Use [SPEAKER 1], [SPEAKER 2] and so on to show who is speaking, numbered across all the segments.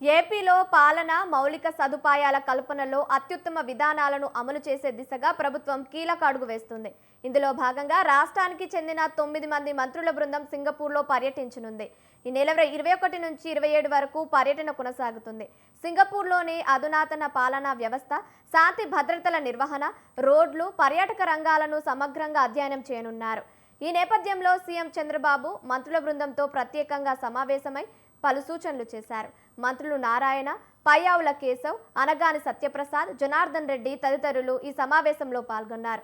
[SPEAKER 1] ఏపీలో పాలన మౌలిక సదుపాయాల కల్పనలో అత్యుత్తమ విధానాలను అమలు చేసే దిశగా ప్రభుత్వం కీలక అడుగు వేస్తుంది. ఇందులో భాగంగా రాష్ట్రానికి చెందిన 9 మంది మంత్రుల బృందం సింగపూర్లో పర్యటించనుంది. ఈ నెల 21 నుంచి 27 వరకు పర్యటన కొనసాగుతుంది. సింగపూర్లోని అధునాతన పాలనా వ్యవస్థ, శాంతి భద్రతల నిర్వహణ, రోడ్లు, పర్యాటక రంగాలను సమగ్రంగా అధ్యయనం చేయనున్నారు. ఈ నేపథ్యంలో సీఎం చంద్రబాబు మంత్రుల బృందంతో ప్రత్యేకంగా సమావేశమై పలు సూచనలు చేశారు. మంత్రులు నారాయణ, పయ్యావుల కేశవ్, అనగాని సత్యప్రసాద్, జనార్దన్ రెడ్డి తదితరులు ఈ సమావేశంలో పాల్గొన్నారు.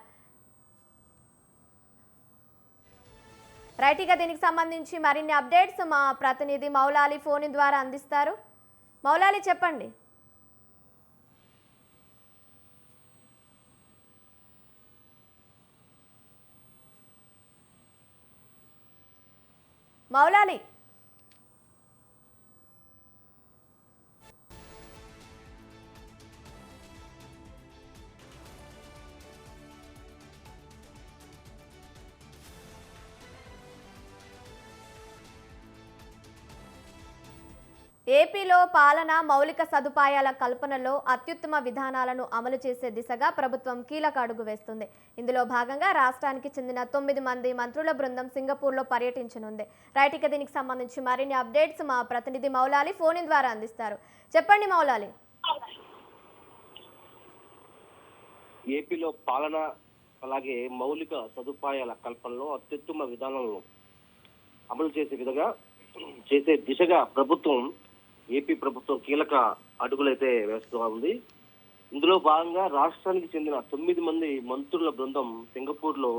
[SPEAKER 1] రైట్గా దీనికి సంబంధించి మరిన్ని అప్డేట్స్ మా ప్రతినిధి మౌలాలి ఫోన్ ద్వారా అందిస్తారు. మౌలాలి, చెప్పండి. మౌలాలి, ఏపీలో పాలన మౌలిక సదుపాయాల కల్పనలో అత్యుత్తమ విధానాలను అమలు చేసే దిశగా ప్రభుత్వం కీలక అడుగు వేస్తుంది. ఇందులో భాగంగా రాష్ట్రానికి చెందిన 9 మంది మంత్రుల బృందం సింగపూర్లో పర్యటించనుంది. రైట్గా దీనికి సంబంధించి మరిన్ని అప్డేట్స్ మా ప్రతినిధి మౌలాలి ఫోన్ ద్వారా అందిస్తారు. చెప్పండి మౌలాలి.
[SPEAKER 2] ఏపీలో పాలన అలాగే మౌలిక సదుపాయాల కల్పనలో అత్యుత్తమ విధానాలను అమలు చేసే దిశగా ఏపీ ప్రభుత్వం కీలక అడుగులైతే వేస్తూ ఉంది. ఇందులో భాగంగా రాష్ట్రానికి చెందిన 9 మంది మంత్రుల బృందం సింగపూర్ లో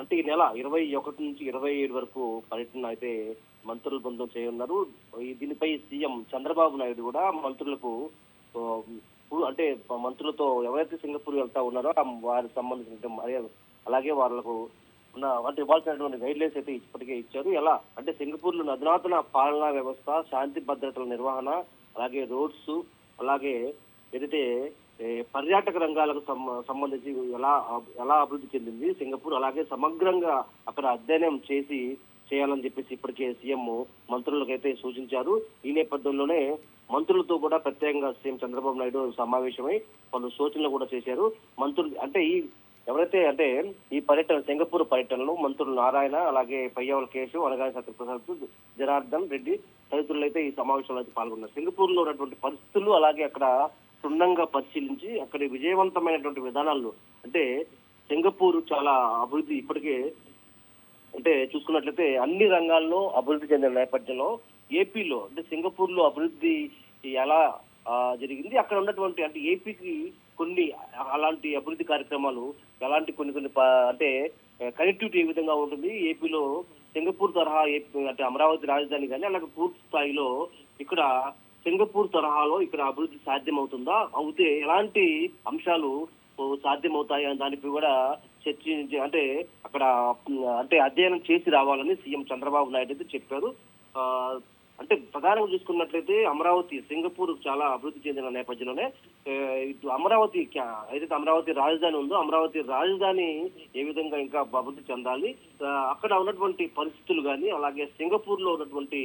[SPEAKER 2] అంటే ఈ నెల 21 నుంచి 27 వరకు పర్యటన అయితే మంత్రుల బృందం చేయనున్నారు. దీనిపై సీఎం చంద్రబాబు నాయుడు కూడా మంత్రులకు అంటే మంత్రులతో ఎవరైతే సింగపూర్ వెళ్తా ఉన్నారో వారికి సంబంధించిన అలాగే వాళ్లకు అంటే ఇవ్వాల్సినటువంటి గైడ్ లైన్స్ అయితే ఇప్పటికే ఇచ్చారు. ఎలా అంటే సింగపూర్ లో అధునాతన పాలనా వ్యవస్థ, శాంతి భద్రతల నిర్వహణ, అలాగే రోడ్స్, అలాగే ఏదైతే పర్యాటక రంగాలకు సంబంధించి ఎలా అభివృద్ధి చెందింది సింగపూర్, అలాగే సమగ్రంగా అక్కడ అధ్యయనం చేయాలని చెప్పేసి ఇప్పటికే సీఎం మంత్రులకైతే సూచించారు. ఈ నేపథ్యంలోనే మంత్రులతో కూడా ప్రత్యేకంగా సీఎం చంద్రబాబు నాయుడు సమావేశమై పలు సూచనలు కూడా చేశారు. మంత్రులు అంటే ఈ సింగపూర్ పర్యటనలో మంత్రులు నారాయణ, అలాగే పయ్యావుల కేశవ్, అనగాని సత్యప్రసాద్, జనార్దన్ రెడ్డి తదితరులు అయితే ఈ సమావేశంలో అయితే పాల్గొన్నారు. సింగపూర్ లో ఉన్నటువంటి పరిస్థితులు అలాగే అక్కడ క్షుణ్ణంగా పరిశీలించి అక్కడ విజయవంతమైనటువంటి విధానాలు అంటే సింగపూర్ చాలా అభివృద్ధి ఇప్పటికే అంటే చూసుకున్నట్లయితే అన్ని రంగాల్లో అభివృద్ధి చెందిన నేపథ్యంలో ఏపీలో అంటే సింగపూర్ లో అభివృద్ధి ఎలా జరిగింది, అక్కడ ఉన్నటువంటి అంటే ఏపీకి కొన్ని అలాంటి అభివృద్ధి కార్యక్రమాలు ఎలాంటి కొన్ని అంటే కనెక్టివిటీ ఏ విధంగా ఉంటుంది, ఏపీలో సింగపూర్ తరహా అంటే అమరావతి రాజధాని కానీ అలాగే పూర్తి స్థాయిలో ఇక్కడ సింగపూర్ తరహాలో ఇక్కడ అభివృద్ధి సాధ్యమవుతుందా, అవుతే ఎలాంటి అంశాలు సాధ్యమవుతాయి అని దానిపై కూడా చర్చించి అంటే అక్కడ అంటే అధ్యయనం చేసి రావాలని సీఎం చంద్రబాబు నాయుడు అయితే చెప్పారు. అంటే ప్రధానంగా చూసుకున్నట్లయితే సింగపూర్ చాలా అభివృద్ధి చెందిన నేపథ్యంలోనే ఏదైతే అమరావతి రాజధాని ఉందో అమరావతి రాజధాని ఏ విధంగా ఇంకా అభివృద్ధి చెందాలి, అక్కడ ఉన్నటువంటి పరిస్థితులు కానీ అలాగే సింగపూర్ లో ఉన్నటువంటి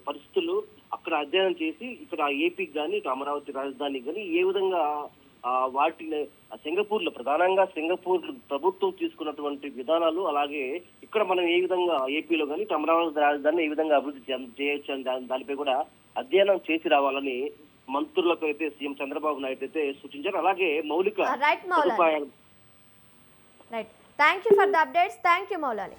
[SPEAKER 2] పరిస్థితులు అక్కడ అధ్యయనం చేసి ఇక్కడ ఏపీకి కానీ ఇటు అమరావతి రాజధానికి కానీ ఏ విధంగా వాటిని సింగపూర్ లో ప్రధానంగా సింగపూర్ ప్రభుత్వం తీసుకున్నటువంటి విధానాలు అలాగే ఇక్కడ మనం ఏ విధంగా ఏపీలో కానీ అమరావతి రాజధాని ఏ విధంగా అభివృద్ధి చేయొచ్చు అని దానిపై కూడా అధ్యయనం చేసి రావాలని మంత్రులకు అయితే సీఎం చంద్రబాబు నాయుడు అయితే సూచించారు. అలాగే మౌలిక సదుపాయాలు.
[SPEAKER 1] Thank you for the updates. Thank you Moula Ali.